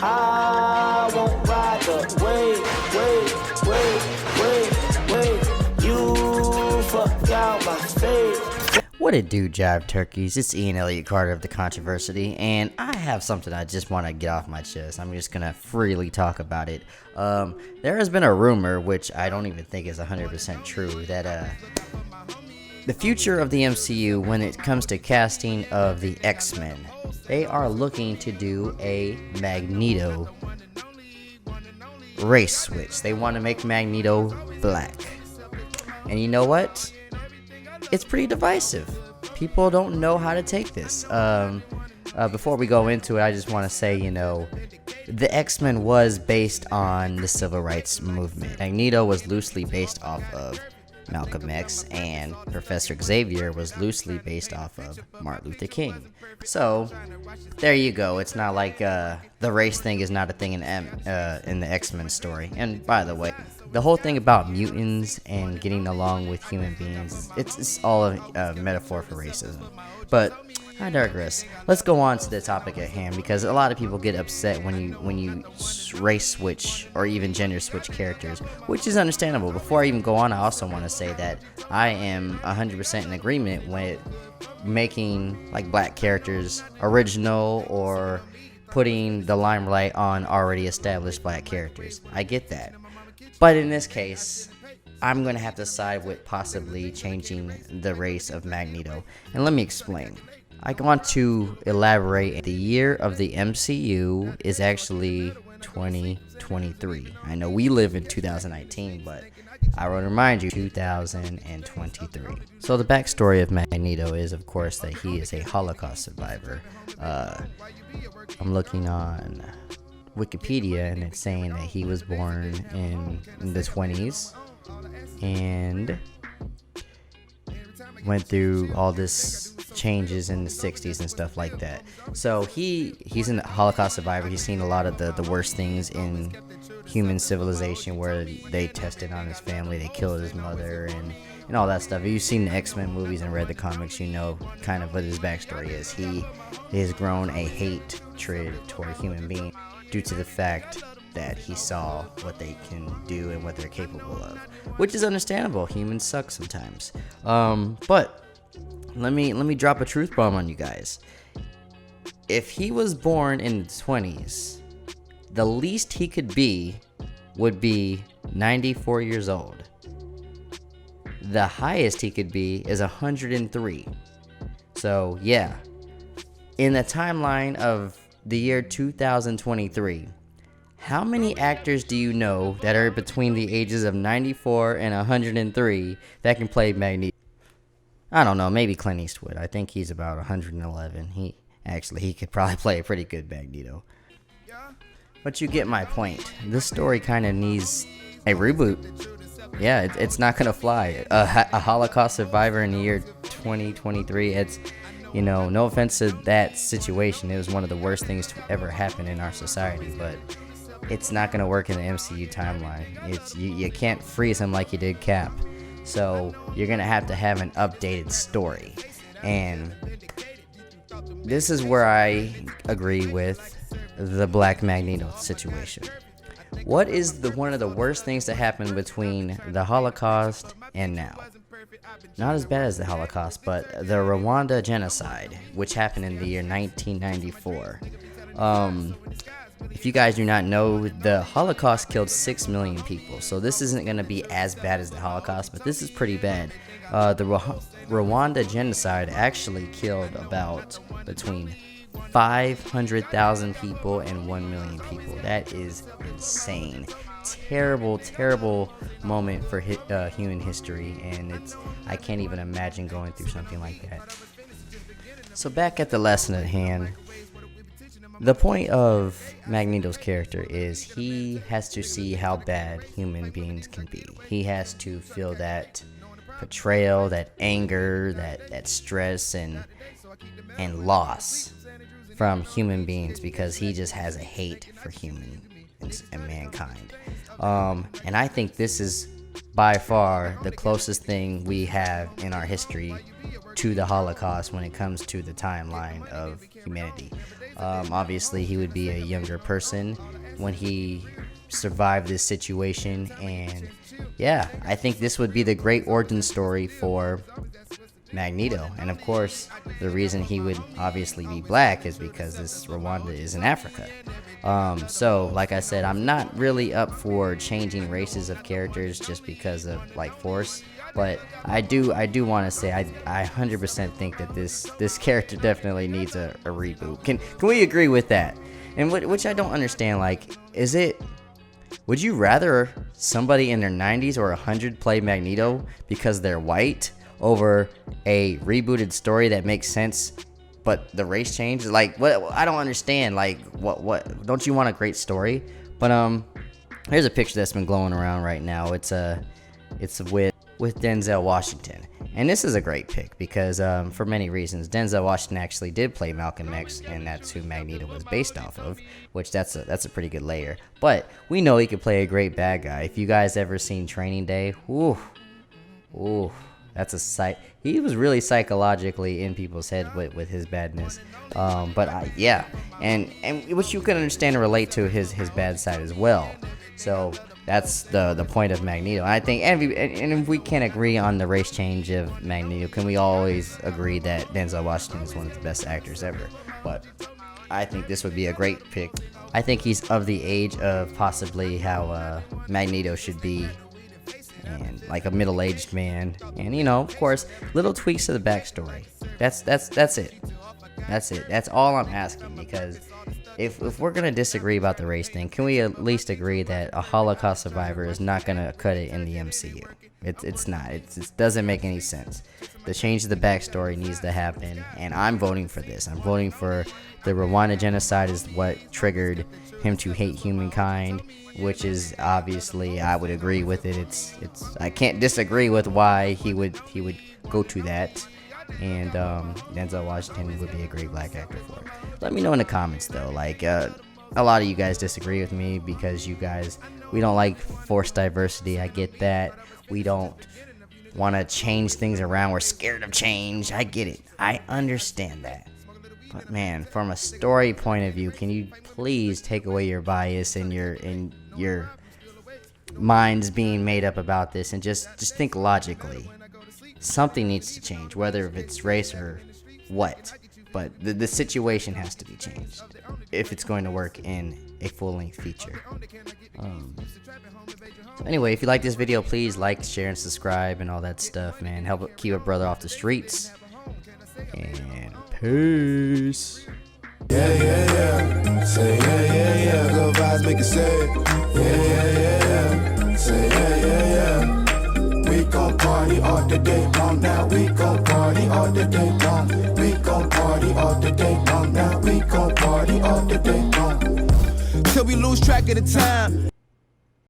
I won't ride the wait. You fuck out my face. What it do, Jive Turkeys? It's Ian Elliott-Carter of The Controversy, and I have something I just want to get off my chest. I'm just going to freely talk about it. There has been a rumor, which I don't even think is 100% true, that the future of the MCU when it comes to casting of the Xmen, they are looking to do a Magneto race switch. They want to make Magneto black. And you know what? It's pretty divisive. People don't know how to take this. Before we go into it, I just want to say, the X-Men was based on the civil rights movement. Magneto was loosely based off of Malcolm X, and Professor Xavier was loosely based off of Martin Luther King. So, there you go. It's not like the race thing is not a thing in the X-Men story. And by the way, the whole thing about mutants and getting along with human beings, it's all a metaphor for racism. But I digress. Let's go on to the topic at hand, because a lot of people get upset when you race switch or even gender switch characters, which is understandable. Before I even go on, I also want to say that I am 100% in agreement with making like black characters original or putting the limelight on already established black characters. I get that. But in this case, I'm going to have to side with possibly changing the race of Magneto. And let me explain. I want to elaborate. The year of the MCU is actually 2023. I know we live in 2019, but I want to remind you, 2023. So the backstory of Magneto is, of course, that he is a Holocaust survivor. I'm looking on Wikipedia, and it's saying that he was born in the 20s and went through all this changes in the 60s and stuff like that. So he's a Holocaust survivor. He's seen a lot of the worst things in human civilization, where they tested on his family, they killed his mother, and all that stuff. If you've seen the X-Men movies and read the comics, you know kind of what his backstory is. He has grown a hatred toward human beings due to the fact that he saw what they can do and what they're capable of, which is understandable. Humans suck sometimes. But let me drop a truth bomb on you guys. If he was born in the 20s, the least he could be would be 94 years old. The highest he could be is 103. So yeah, in the timeline of the year 2023, how many actors do you know that are between the ages of 94 and 103 that can play Magneto? I don't know, maybe Clint Eastwood. I think he's about 111. He could probably play a pretty good Magneto. But you get my point. This story kind of needs a reboot. Yeah, it's not going to fly. A Holocaust survivor in the year 2023, it's, no offense to that situation. It was one of the worst things to ever happen in our society, but it's not going to work in the MCU timeline. You can't freeze him like you did Cap. So you're going to have an updated story. And this is where I agree with the Black Magneto situation. What is one of the worst things that happened between the Holocaust and now? Not as bad as the Holocaust, but the Rwanda genocide, which happened in the year 1994. If you guys do not know, the Holocaust killed 6 million people. So this isn't going to be as bad as the Holocaust, but this is pretty bad. The Rwanda genocide actually killed about between 500,000 people and 1 million people. That is insane. Terrible, terrible moment for human history, and I can't even imagine going through something like that. So back at the lesson at hand, the point of Magneto's character is he has to see how bad human beings can be. He has to feel that betrayal, that anger, that stress and loss from human beings, because he just has a hate for humans and mankind. And I think this is by far the closest thing we have in our history to the Holocaust when it comes to the timeline of humanity. Obviously, he would be a younger person when he survived this situation, and yeah, I think this would be the great origin story for Magneto. And of course, the reason he would obviously be black is because this Rwanda is in Africa. So like I said, I'm not really up for changing races of characters just because of like force, but I do want to say I 100% think that this character definitely needs a reboot. Can we agree with that? And which I don't understand, like, would you rather somebody in their 90s or 100 play Magneto because they're white over a rebooted story that makes sense, but the race change? Like, what? I don't understand. Like, what? Don't you want a great story? But here's a picture that's been glowing around right now. It's with Denzel Washington, and this is a great pick because for many reasons. Denzel Washington actually did play Malcolm X, and that's who Magneto was based off of, which that's a pretty good layer. But we know he could play a great bad guy. If you guys ever seen Training Day, ooh, that's a sight. He was really psychologically in people's head with his badness. Yeah, and which you can understand and relate to his bad side as well. So that's the point of Magneto. I think, and if we can't agree on the race change of Magneto, can we always agree that Denzel Washington is one of the best actors ever? But I think this would be a great pick. I think he's of the age of possibly how Magneto should be, and like a middle-aged man, and of course, little tweaks to the backstory. That's it. That's all I'm asking, because if we're gonna disagree about the race thing, can we at least agree that a Holocaust survivor is not gonna cut it in the MCU? It's not. It doesn't make any sense. The change of the backstory needs to happen, and I'm voting for this. I'm voting for the Rwanda genocide is what triggered him to hate humankind, which is obviously, I would agree with it. It's I can't disagree with why he would go to that. And Denzel Washington would be a great black actor for it. Let me know in the comments though. Like, a lot of you guys disagree with me because we don't like forced diversity. I get that. We don't want to change things around. We're scared of change. I get it. I understand that. But man, from a story point of view, can you please take away your bias and your minds being made up about this, and just think logically? Something needs to change, whether if it's race or what. But the situation has to be changed if it's going to work in a full-length feature. So anyway, if you like this video, please like, share, and subscribe and all that stuff, man. Help keep a brother off the streets. And peace. Yeah. Say yeah. Good vibes make it say yeah. Say yeah. We gon' party all the day long now. We gon' party all the day long. We gon' party all the day long now. We gon' party all the day long. Till we lose track of the time.